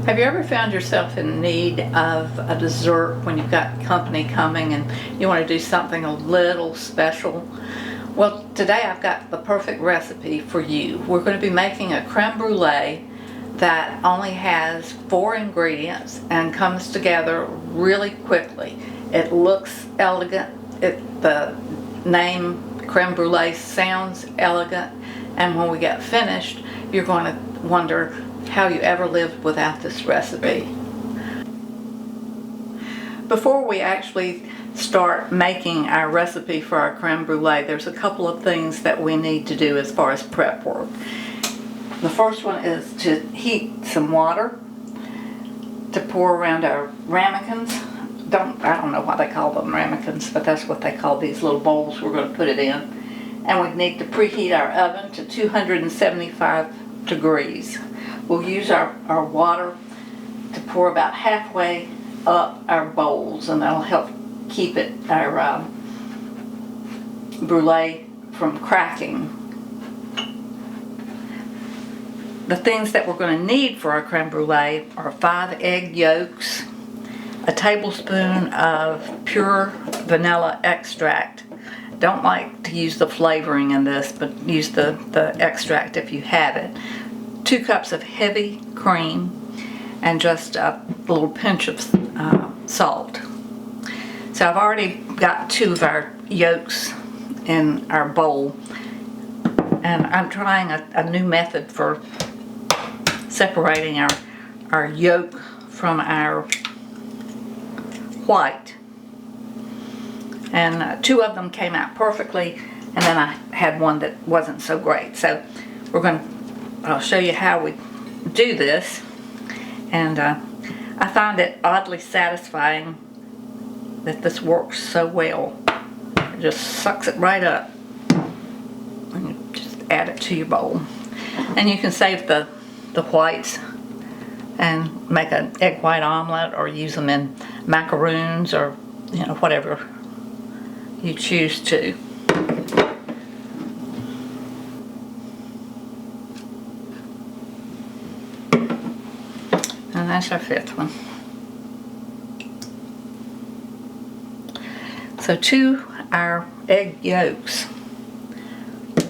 Have you ever found yourself in need of a dessert when you've got company coming and you want to do something a little special? Well, today I've got the perfect recipe for you. We're going to be making a creme brulee that only has 4 ingredients and comes together really quickly. It looks elegant. The name creme brulee sounds elegant, and when we get finished, you're going to wonder how you ever lived without this recipe. Before we actually start making our recipe for our creme brulee, there's a couple of things that we need to do as far as prep work. The first one is to heat some water to pour around our ramekins. I don't know why they call them ramekins, but that's what they call these little bowls we're going to put it in. And we need to preheat our oven to 275 degrees. We'll use our water to pour about halfway up our bowls, and that'll help keep our brulee from cracking. The things that we're going to need for our creme brulee are 5 egg yolks, a tablespoon of pure vanilla extract. Don't like to use the flavoring in this, but use the extract if you have it. 2 cups of heavy cream, and just a little pinch of salt. So I've already got 2 of our yolks in our bowl, and I'm trying a new method for separating our yolk from our white. And 2 of them came out perfectly, and then I had one that wasn't so great. So I'll show you how we do this, and I find it oddly satisfying that this works so well. It just sucks it right up, and you just add it to your bowl. And you can save the whites and make an egg white omelet, or use them in macaroons, or whatever you choose to. And that's our 5th one. So to our egg yolks,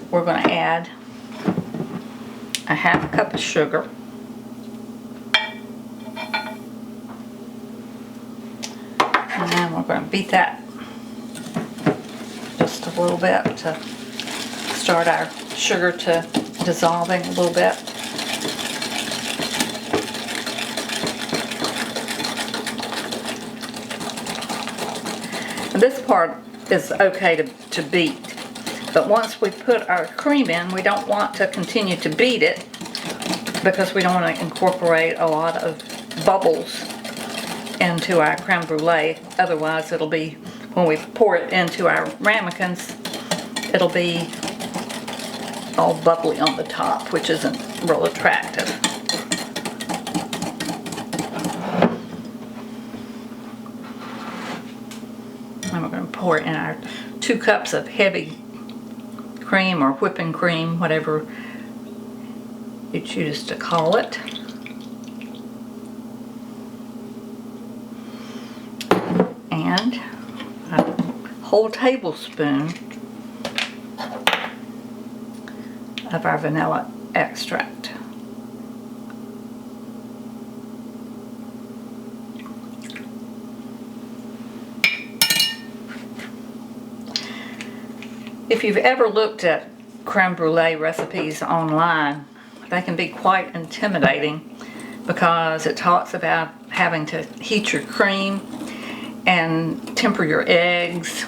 we're going to add a 1/2 cup of sugar, and then we're going to beat that just a little bit to start our sugar to dissolving a little bit. This part is okay to beat, but once we put our cream in, we don't want to continue to beat it, because we don't want to incorporate a lot of bubbles into our creme brulee. Otherwise, it'll be, when we pour it into our ramekins, it'll be all bubbly on the top, which isn't real attractive. And we're going to pour in our 2 cups of heavy cream, or whipping cream, whatever you choose to call it. And a whole tablespoon of our vanilla extract. If you've ever looked at creme brulee recipes online, they can be quite intimidating, because it talks about having to heat your cream and temper your eggs.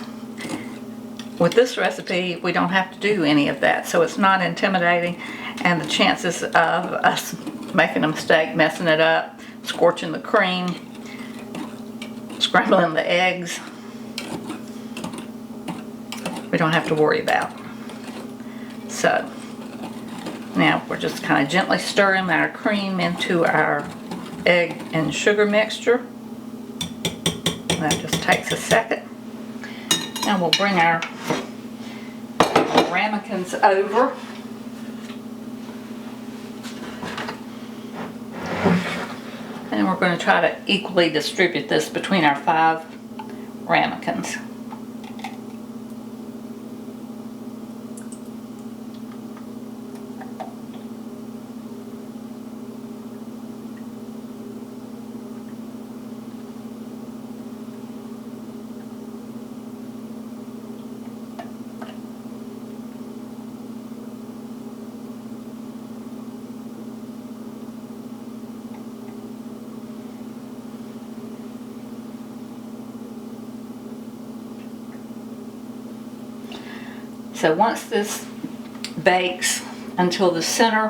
With this recipe, we don't have to do any of that, so it's not intimidating, and the chances of us making a mistake, messing it up, scorching the cream, scrambling the eggs, we don't have to worry about. So now we're just kind of gently stirring our cream into our egg and sugar mixture. That just takes a second. And we'll bring our ramekins over. And we're going to try to equally distribute this between our 5 ramekins. So once this bakes until the center,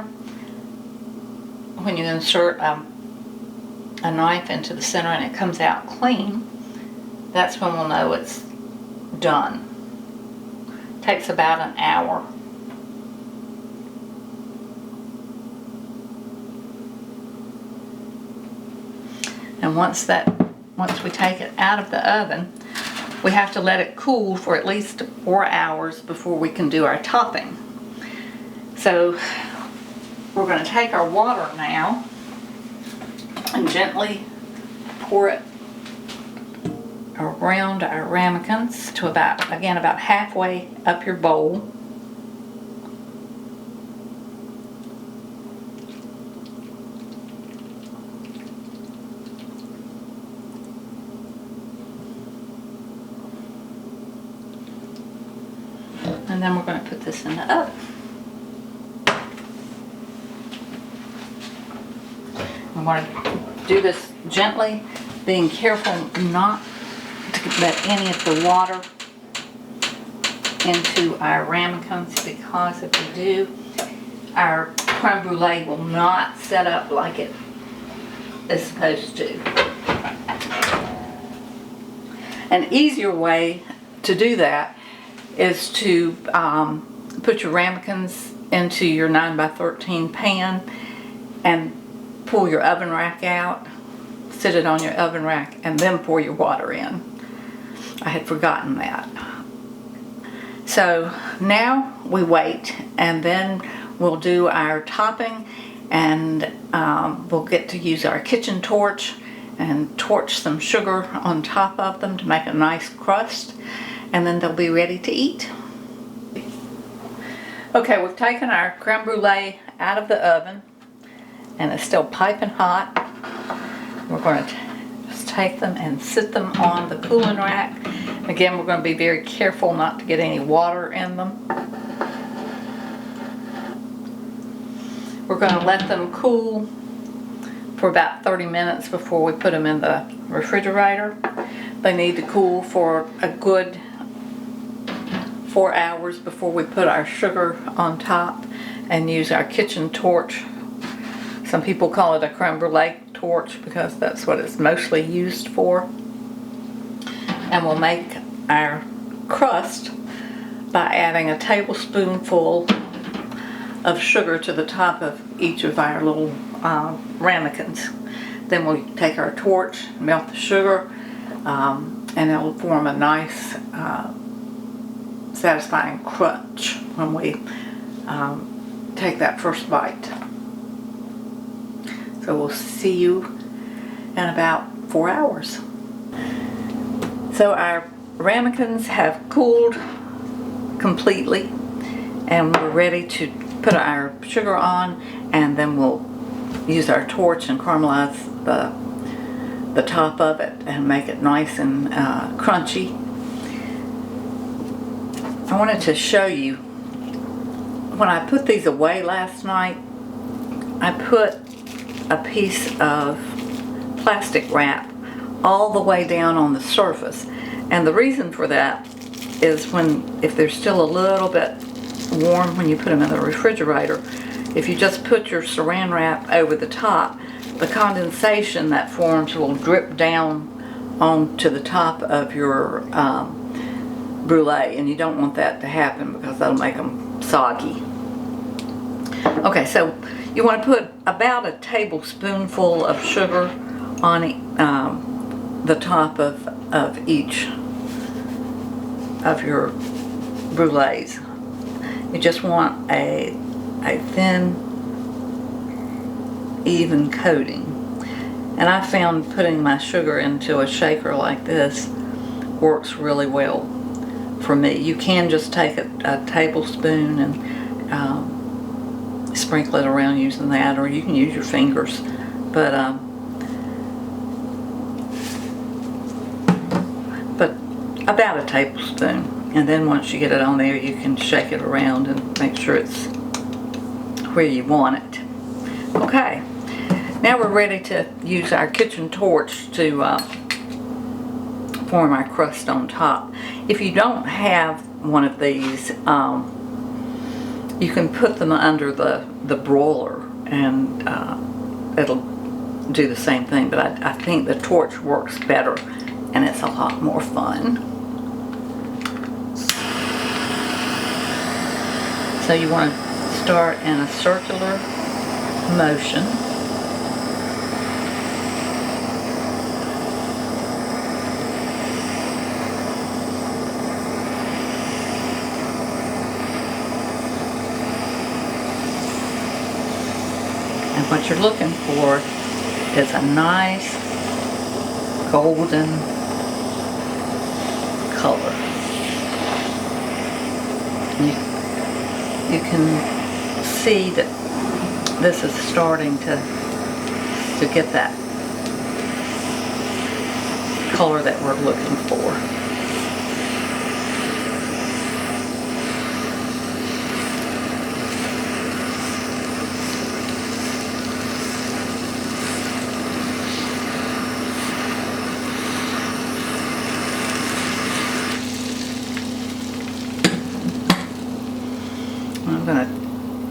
when you insert a knife into the center and it comes out clean, that's when we'll know it's done. It takes about an hour. And once we take it out of the oven, we have to let it cool for at least 4 hours before we can do our topping. So we're going to take our water now and gently pour it around our ramekins to about halfway up your bowl. And then we're going to put this in the oven. We want to do this gently, being careful not to let any of the water into our ramekins, because if we do, our creme brulee will not set up like it is supposed to. An easier way to do that is to put your ramekins into your 9x13 pan and pull your oven rack out, sit it on your oven rack, and then pour your water in. I had forgotten that. So now we wait, and then we'll do our topping, and we'll get to use our kitchen torch and torch some sugar on top of them to make a nice crust, and then they'll be ready to eat. Okay, we've taken our creme brulee out of the oven, and it's still piping hot. We're going to just take them and sit them on the cooling rack. Again, we're going to be very careful not to get any water in them. We're going to let them cool for about 30 minutes before we put them in the refrigerator. They need to cool for a good 4 hours before we put our sugar on top and use our kitchen torch. Some people call it a creme brulee torch because that's what it's mostly used for. And we'll make our crust by adding a tablespoonful of sugar to the top of each of our little ramekins. Then we'll take our torch, melt the sugar, and it'll form a nice satisfying crunch when we take that first bite. So we'll see you in about 4 hours. So our ramekins have cooled completely, and we're ready to put our sugar on, and then we'll use our torch and caramelize the top of it and make it nice and crunchy. I wanted to show you, when I put these away last night, I put a piece of plastic wrap all the way down on the surface. And the reason for that is if they're still a little bit warm when you put them in the refrigerator, if you just put your saran wrap over the top, the condensation that forms will drip down onto the top of your brulee, and you don't want that to happen because that'll make them soggy. Okay, so you want to put about a tablespoonful of sugar on the top of each of your brulees. You just want a thin, even coating. And I found putting my sugar into a shaker like this works really well for me. You can just take a tablespoon and sprinkle it around using that, or you can use your fingers. But about a tablespoon. And then once you get it on there, you can shake it around and make sure it's where you want it. Okay, now we're ready to use our kitchen torch to form our crust on top. If you don't have one of these, you can put them under the broiler and it'll do the same thing, but I think the torch works better and it's a lot more fun. So you want to start in a circular motion. And what you're looking for is a nice golden color. You can see that this is starting to get that color that we're looking for. I'm going to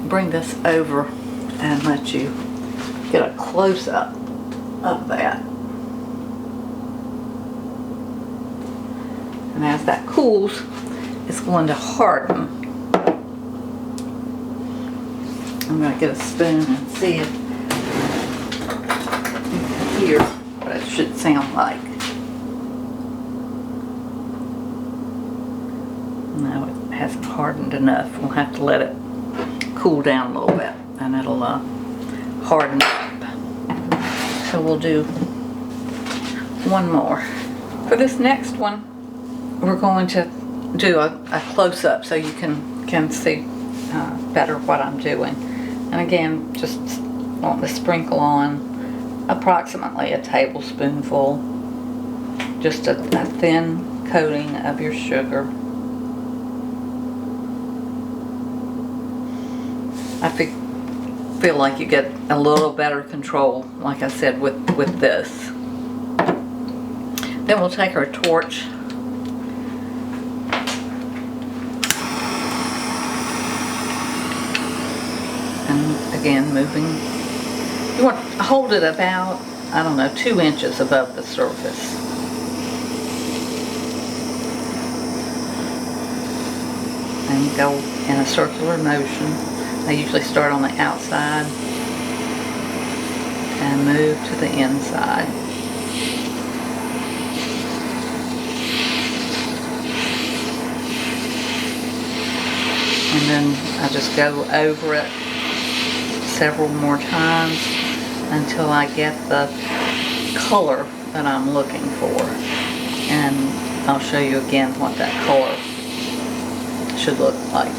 bring this over and let you get a close-up of that. And as that cools, it's going to harden. I'm going to get a spoon and see if you can hear what it should sound like. No, it hasn't hardened enough. We'll have to let it cool down a little bit and it'll harden up. So we'll do one more. For this next one, we're going to do a close-up so you can see better what I'm doing. And again, just want to sprinkle on approximately a tablespoonful, just a thin coating of your sugar. I feel like you get a little better control, like I said, with this. Then we'll take our torch and again moving. You want to hold it about, I don't know, 2 inches above the surface. And go in a circular motion. I usually start on the outside and move to the inside. And then I just go over it several more times until I get the color that I'm looking for. And I'll show you again what that color should look like.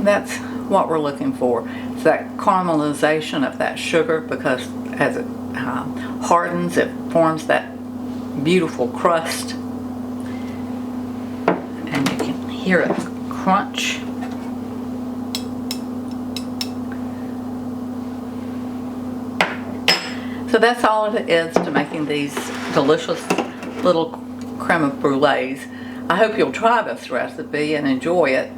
That's what we're looking for. It's that caramelization of that sugar, because as it hardens, it forms that beautiful crust. And you can hear it crunch. So that's all it is to making these delicious little creme brulees. I hope you'll try this recipe and enjoy it.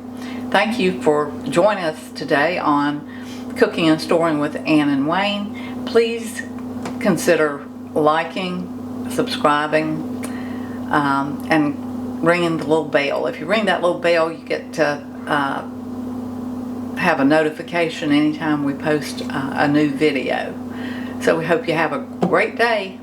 Thank you for joining us today on Cooking and Storing with Ann and Wayne. Please consider liking, subscribing, and ringing the little bell. If you ring that little bell, you get have a notification anytime we post a new video. So we hope you have a great day.